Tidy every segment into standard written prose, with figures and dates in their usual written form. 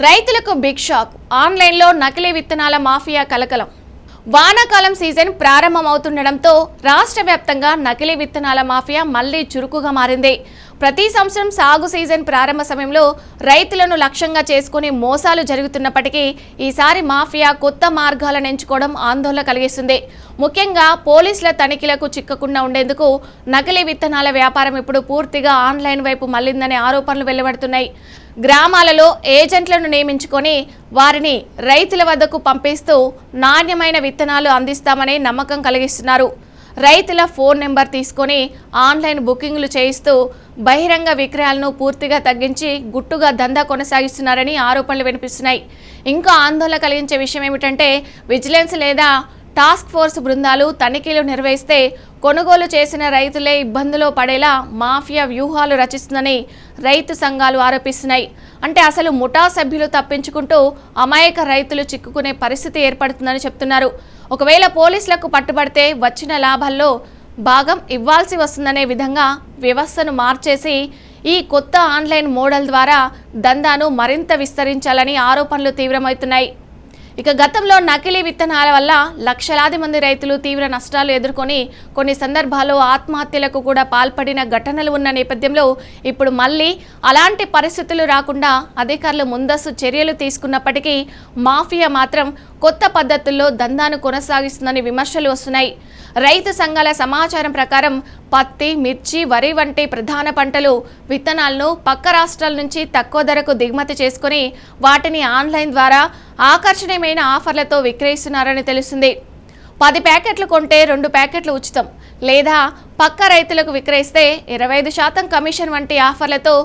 రైతులకు big shock. ఆన్లైన్లో నకిలీ విత్తనాల మాఫియా కలకలం. వానాకాలం సీజన్ ప్రారంభమవుతుండటంతో రాష్ట్ర వ్యాప్తంగా నకిలీ విత్తనాల మాఫియా మళ్లీ చురుకుగా మారింది. ప్రతి సంవత్సరం సాగు సీజన్ ప్రారంభ సమయంలో రైతులను లక్ష్యంగా చేసుకుని మోసాలు జరుగుతున్నప్పటికీ ఈసారి మాఫియా కొత్త మార్గాలను ఎంచుకోవడం ఆందోళన కలిగిస్తుంది. ముఖ్యంగా పోలీసుల తనిఖీలకు చిక్కకుండా ఉండేందుకు నకిలీ విత్తనాల వ్యాపారం ఇప్పుడు పూర్తిగా ఆన్లైన్ వైపు మళ్లిందనే ఆరోపణలు వెలువడుతున్నాయి. గ్రామాలలో ఏజెంట్లను నియమించుకొని వారిని రైతుల వద్దకు పంపిస్తూ నాణ్యమైన విత్తనాలు అందిస్తామని నమ్మకం కలిగిస్తున్నారు. రైతుల ఫోన్ నెంబర్ తీసుకొని ఆన్లైన్ బుకింగ్లు చేయిస్తూ బహిరంగ విక్రయాలను పూర్తిగా తగ్గించి గుట్టుగా దందా కొనసాగిస్తున్నారని ఆరోపణలు వినిపిస్తున్నాయి. ఇంకా ఆందోళన కలిగించే విషయం ఏమిటంటే విజిలెన్స్ లేదా టాస్క్ ఫోర్స్ బృందాలు తనిఖీలు నిర్వహిస్తే కొనుగోలు చేసిన రైతులే ఇబ్బందులో పడేలా మాఫియా వ్యూహాలు రచిస్తుందని రైతు సంఘాలు ఆరోపిస్తున్నాయి. అంటే అసలు ముఠా సభ్యులు తప్పించుకుంటూ అమాయక రైతులు చిక్కుకునే పరిస్థితి ఏర్పడుతుందని చెప్తున్నారు. ఒకవేళ పోలీసులకు పట్టుబడితే వచ్చిన లాభాల్లో భాగం ఇవ్వాల్సి వస్తుందనే విధంగా వ్యవస్థను మార్చేసి ఈ కొత్త ఆన్లైన్ మోడల్ ద్వారా దందాను మరింత విస్తరించాలని ఆరోపణలు తీవ్రమవుతున్నాయి. ఇక గతంలో నకిలీ విత్తనాల వల్ల లక్షలాది మంది రైతులు తీవ్ర నష్టాలు ఎదుర్కొని కొన్ని సందర్భాల్లో ఆత్మహత్యలకు కూడా పాల్పడిన ఘటనలు ఉన్న నేపథ్యంలో ఇప్పుడు మళ్ళీ అలాంటి పరిస్థితులు రాకుండా అధికారులు ముందస్తు చర్యలు తీసుకున్నప్పటికీ మాఫియా మాత్రం కొత్త పద్ధతుల్లో దందాను కొనసాగిస్తుందని విమర్శలు వస్తున్నాయి. రైతు సంఘాల సమాచారం ప్రకారం పత్తి, మిర్చి, వరి వంటి ప్రధాన పంటలు విత్తనాలను పక్క రాష్ట్రాల నుంచి తక్కువ ధరకు దిగుమతి చేసుకుని వాటిని ఆన్లైన్ ద్వారా ఆకర్షణీయమైన ఆఫర్లతో విక్రయిస్తున్నారని తెలుస్తుంది. 10 ప్యాకెట్లు కొంటే 2 ప్యాకెట్లు ఉచితం లేదా పక్క రైతులకు విక్రయిస్తే 25% కమిషన్ వంటి ఆఫర్లతో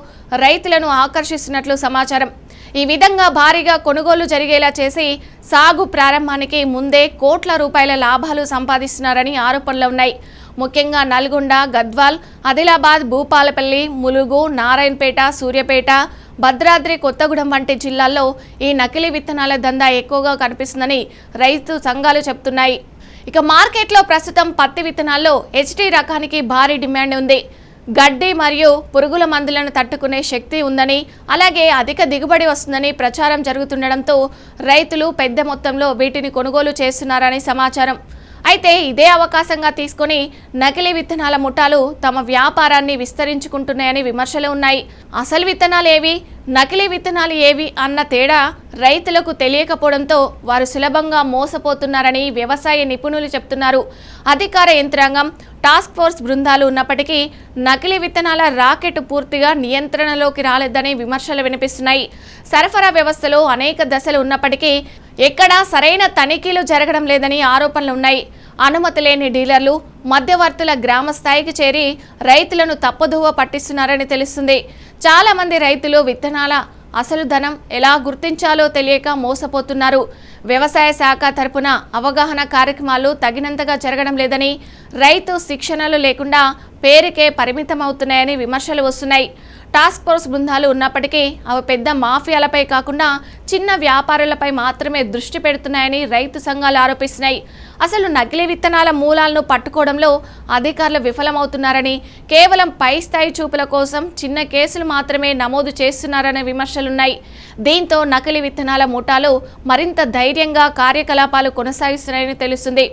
రైతులను ఆకర్షిస్తున్నట్లు సమాచారం. ఈ విధంగా భారీగా కొనుగోలు జరిగేలా చేసి సాగు ప్రారంభానికి ముందే కోట్ల రూపాయల లాభాలు సంపాదిస్తున్నారని ఆరోపణలు ఉన్నాయి. ముఖ్యంగా నల్గొండ, గద్వాల్, ఆదిలాబాద్, భూపాలపల్లి, ములుగు, నారాయణపేట, సూర్యాపేట, భద్రాద్రి కొత్తగూడెం వంటి జిల్లాల్లో ఈ నకిలీ విత్తనాల దందా ఎక్కువగా కనిపిస్తుందని రైతు సంఘాలు చెబుతున్నాయి. ఇక మార్కెట్లో ప్రస్తుతం పత్తి విత్తనాల్లో హెచ్టీ రకానికి భారీ డిమాండ్ ఉంది. గడ్డి మరియు పురుగుల మందులను తట్టుకునే శక్తి ఉందని, అలాగే అధిక దిగుబడి వస్తుందని ప్రచారం జరుగుతుండడంతో రైతులు పెద్ద మొత్తంలో వీటిని కొనుగోలు చేస్తున్నారని సమాచారం. అయితే ఇదే అవకాశంగా తీసుకొని నకిలీ విత్తనాల ముఠాలు తమ వ్యాపారాన్ని విస్తరించుకుంటున్నాయని విమర్శలు ఉన్నాయి. అసలు విత్తనాలు ఏవి, నకిలీ విత్తనాలు ఏవి అన్న తేడా రైతులకు తెలియకపోవడంతో వారు సులభంగా మోసపోతున్నారని వ్యవసాయ నిపుణులు చెప్తున్నారు. అధికార యంత్రాంగం, టాస్క్ ఫోర్స్ బృందాలు ఉన్నప్పటికీ నకిలీ విత్తనాల రాకెట్ పూర్తిగా నియంత్రణలోకి రాలేదని విమర్శలు వినిపిస్తున్నాయి. సరఫరా వ్యవస్థలో అనేక దశలు ఉన్నప్పటికీ ఎక్కడా సరైన తనిఖీలు జరగడం లేదని ఆరోపణలు ఉన్నాయి. అనుమతి లేని డీలర్లు, మధ్యవర్తుల గ్రామ స్థాయికి చేరి రైతులను తప్పుదోవ పట్టిస్తున్నారని తెలుస్తుంది. చాలా మంది రైతులు విత్తనాల అసలు ధనం ఎలా గుర్తించాలో తెలియక మోసపోతున్నారు. వ్యవసాయ శాఖ తరపున అవగాహన కార్యక్రమాలు తగినంతగా జరగడం లేదని, రైతు శిక్షణలు లేకుండా పేరుకే పరిమితమవుతున్నాయని విమర్శలు వస్తున్నాయి. టాస్క్ ఫోర్స్ బృందాలు ఉన్నప్పటికీ అవి పెద్ద మాఫియాలపై కాకుండా చిన్న వ్యాపారులపై మాత్రమే దృష్టి పెడుతున్నాయని రైతు సంఘాలు ఆరోపిస్తున్నాయి. అసలు నకిలీ విత్తనాల మూలాలను పట్టుకోవడంలో అధికారులు విఫలమవుతున్నారని, కేవలం పై స్థాయి చూపుల కోసం చిన్న కేసులు మాత్రమే నమోదు చేస్తున్నారనే విమర్శలున్నాయి. దీంతో నకిలీ విత్తనాల ముఠాలు మరింత ధైర్యంగా కార్యకలాపాలు కొనసాగిస్తున్నారని తెలుస్తుంది.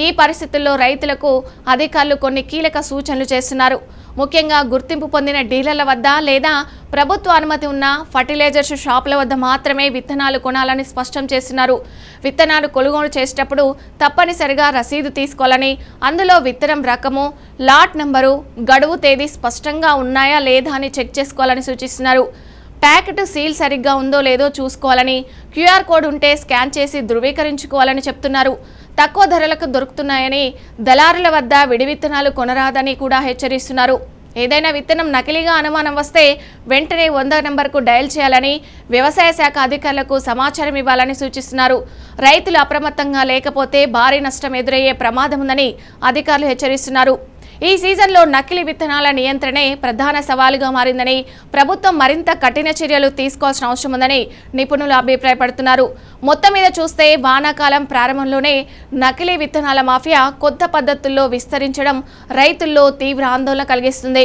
ఈ పరిస్థితుల్లో రైతులకు అధికారులు కొన్ని కీలక సూచనలు చేస్తున్నారు. ముఖ్యంగా గుర్తింపు పొందిన డీలర్ల వద్ద లేదా ప్రభుత్వ అనుమతి ఉన్న ఫర్టిలైజర్స్ షాపుల వద్ద మాత్రమే విత్తనాలు కొనాలని స్పష్టం చేస్తున్నారు. విత్తనాలు కొనుగోలు చేసేటప్పుడు తప్పనిసరిగా రసీదు తీసుకోవాలని, అందులో విత్తనం రకము, లాట్ నంబరు, గడువు తేదీ స్పష్టంగా ఉన్నాయా లేదా అని చెక్ చేసుకోవాలని సూచిస్తున్నారు. ప్యాకెట్ సీల్ సరిగ్గా ఉందో లేదో చూసుకోవాలని, క్యూఆర్ కోడ్ ఉంటే స్కాన్ చేసి ధృవీకరించుకోవాలని చెప్తున్నారు. తక్కువ ధరలకు దొరుకుతున్నాయని, దళారుల వద్ద విడి విత్తనాలు కొనరాదని కూడా హెచ్చరిస్తున్నారు. ఏదైనా విత్తనం నకిలీగా అనుమానం వస్తే వెంటనే 100 నంబర్కు డయల్ చేయాలని, వ్యవసాయ శాఖ అధికారులకు సమాచారం ఇవ్వాలని సూచిస్తున్నారు. రైతులు అప్రమత్తంగా లేకపోతే భారీ నష్టం ఎదురయ్యే ప్రమాదం ఉందని అధికారులు హెచ్చరిస్తున్నారు. ఈ సీజన్లో నకిలీ విత్తనాల నియంత్రణే ప్రధాన సవాలుగా మారిందని, ప్రభుత్వం మరింత కఠిన చర్యలు తీసుకోవాల్సిన అవసరం ఉందని నిపుణులు అభిప్రాయపడుతున్నారు. మొత్తం మీద చూస్తే వానాకాలం ప్రారంభంలోనే నకిలీ విత్తనాల మాఫియా కొత్త పద్ధతుల్లో విస్తరించడం రైతుల్లో తీవ్ర ఆందోళన కలిగిస్తుంది.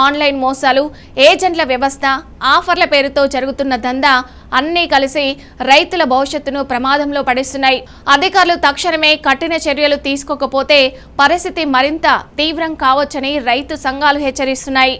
ఆన్లైన్ మోసాలు, ఏజెంట్ల వ్యవస్థ, ఆఫర్ల పేరుతో జరుగుతున్న దందా అన్నీ కలిసి రైతుల భవిష్యత్తును ప్రమాదంలో పడిస్తున్నాయి. అధికారులు తక్షణమే కఠిన చర్యలు తీసుకోకపోతే పరిస్థితి మరింత తీవ్రం కావచ్చని రైతు సంఘాలు హెచ్చరిస్తున్నాయి.